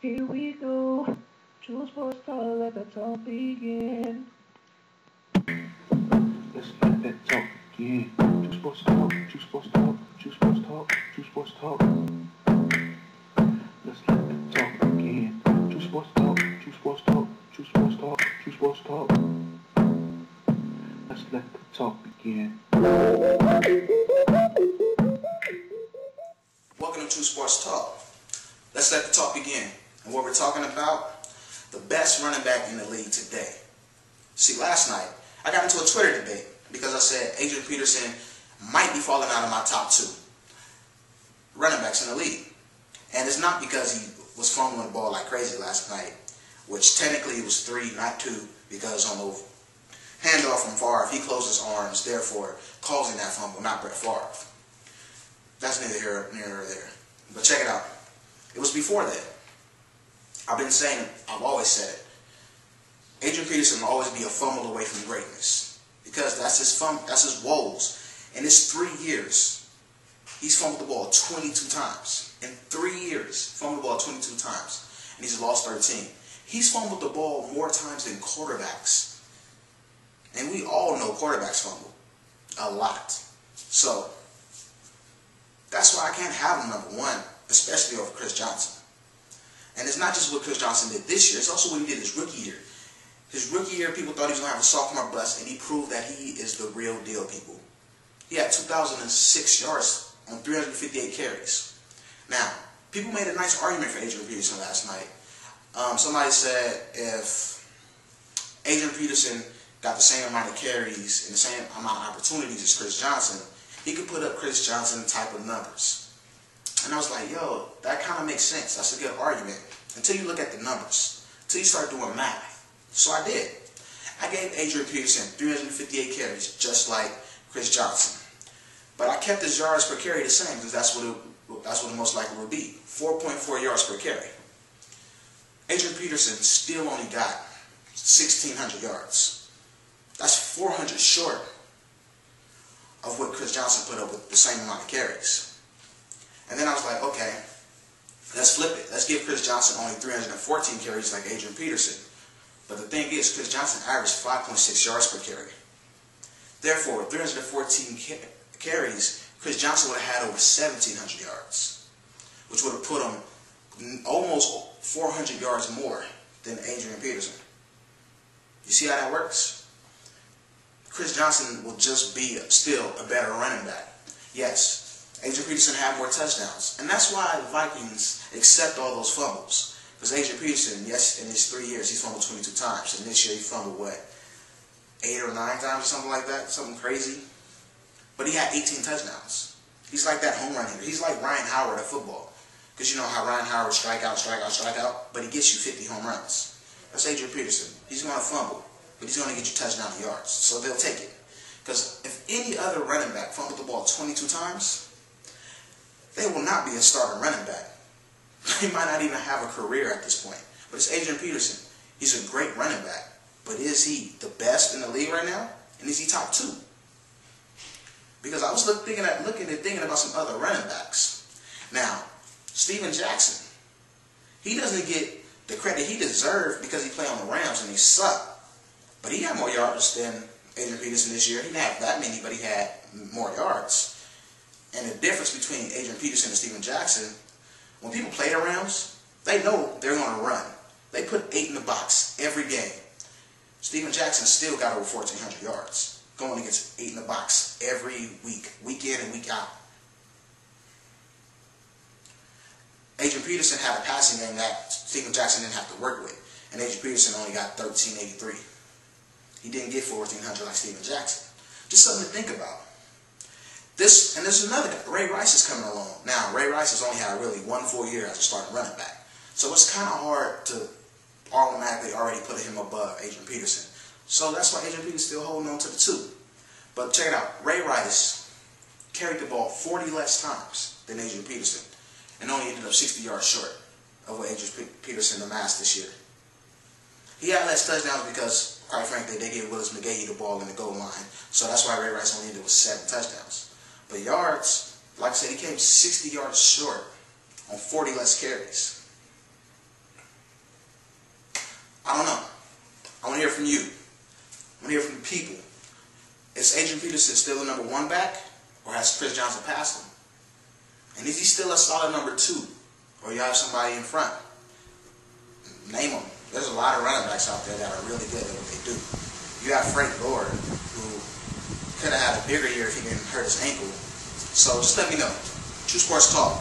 Here we go. True sports talk, let the talk begin. Let's let that talk begin. True sports talk, true sports talk, true sports talk, true sports talk. Let's let the talk begin. True sports talk, true sports talk, true sports talk, true sports talk. Let's let the talk begin. Welcome to True Sports Talk. Let's let the talk begin. And what we're talking about, the best running back in the league today. See, last night, I got into a Twitter debate because I said Adrian Peterson might be falling out of my top 2 running backs in the league. And it's not because he was fumbling the ball like crazy last night, which technically was 3, not 2, because on the handoff from Favre, he closed his arms, therefore causing that fumble, not Brett Favre. That's neither here nor there. But check it out. It was before that. I've been saying it. I've always said it. Adrian Peterson will always be a fumble away from greatness because that's his woes. In his 3 years, he's fumbled the ball 22 times. In 3 years, fumbled the ball 22 times, and he's lost 13. He's fumbled the ball more times than quarterbacks. And we all know quarterbacks fumble a lot. So that's why I can't have him number 1, especially over Chris Johnson. And it's not just what Chris Johnson did this year, it's also what he did his rookie year. His rookie year, people thought he was going to have a sophomore bust, and he proved that he is the real deal, people. He had 2,006 yards on 358 carries. Now, people made a nice argument for Adrian Peterson last night. Somebody said if Adrian Peterson got the same amount of carries and the same amount of opportunities as Chris Johnson, he could put up Chris Johnson type of numbers. And I was like, yo, that kind of makes sense. That's a good argument. Until you look at the numbers. Until you start doing math. So I did. I gave Adrian Peterson 358 carries, just like Chris Johnson. But I kept his yards per carry the same, because that's what it most likely would be. 4.4 yards per carry. Adrian Peterson still only got 1,600 yards. That's 400 short of what Chris Johnson put up with the same amount of carries. And then I was like, okay, let's flip it. Let's give Chris Johnson only 314 carries like Adrian Peterson. But the thing is, Chris Johnson averaged 5.6 yards per carry. Therefore, 314 carries, Chris Johnson would have had over 1,700 yards, which would have put him almost 400 yards more than Adrian Peterson. You see how that works? Chris Johnson will just be still a better running back. Yes, Adrian Peterson had more touchdowns. And that's why the Vikings accept all those fumbles. Because Adrian Peterson, yes, in his 3 years, he's fumbled 22 times. And this year he fumbled, what, 8 or 9 times or something like that? Something crazy. But he had 18 touchdowns. He's like that home run hitter. He's like Ryan Howard at football. Because you know how Ryan Howard strike out, but he gets you 50 home runs. That's Adrian Peterson. He's going to fumble, but he's going to get you touchdown yards. So they'll take it. Because if any other running back fumbled the ball 22 times, they will not be a starting running back. He might not even have a career at this point. But it's Adrian Peterson. He's a great running back. But is he the best in the league right now? And is he top 2? Because I was looking about some other running backs. Now, Steven Jackson, he doesn't get the credit he deserved because he played on the Rams and he sucked. But he had more yards than Adrian Peterson this year. He didn't have that many, but he had more yards. And the difference between Adrian Peterson and Steven Jackson, when people play the Rams, they know they're going to run. They put 8 in the box every game. Steven Jackson still got over 1,400 yards, going against 8 in the box every week, week in and week out. Adrian Peterson had a passing game that Steven Jackson didn't have to work with, and Adrian Peterson only got 1,383. He didn't get 1,400 like Steven Jackson. Just something to think about. And there's another guy, Ray Rice is coming along. Now, Ray Rice has only had really 1 full year as a starting running back. So it's kind of hard to automatically already put him above Adrian Peterson. So that's why Adrian Peterson's still holding on to the 2. But check it out. Ray Rice carried the ball 40 less times than Adrian Peterson and only ended up 60 yards short of what Adrian Peterson amassed this year. He had less touchdowns because, quite frankly, they gave Willis McGahee the ball in the goal line. So that's why Ray Rice only ended with 7 touchdowns. But yards, like I said, he came 60 yards short on 40 less carries. from you. I want to hear from the people. Is Adrian Peterson still the number 1 back, or has Chris Johnson passed him? And is he still a solid number 2, or you have somebody in front? Name them. There's a lot of running backs out there that are really good at what they do. You have Frank Gore, who could have had a bigger year if he didn't hurt his ankle. So just let me know. True Sports Talk.